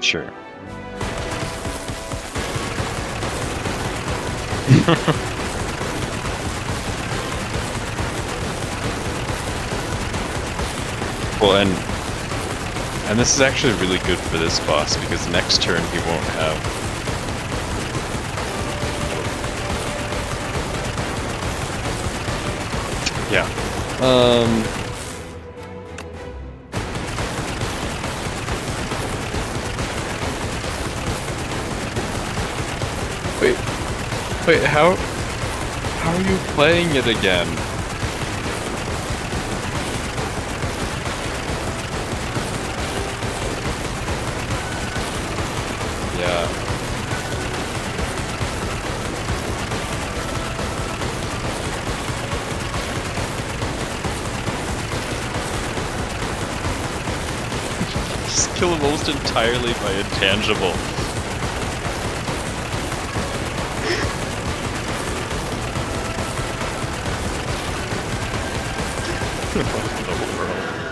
Sure. Well, and this is actually really good for this boss because next turn he won't have. Yeah. Wait, how are you playing it again? Yeah. Just kill him almost entirely by Intangible. Oh, no, bro.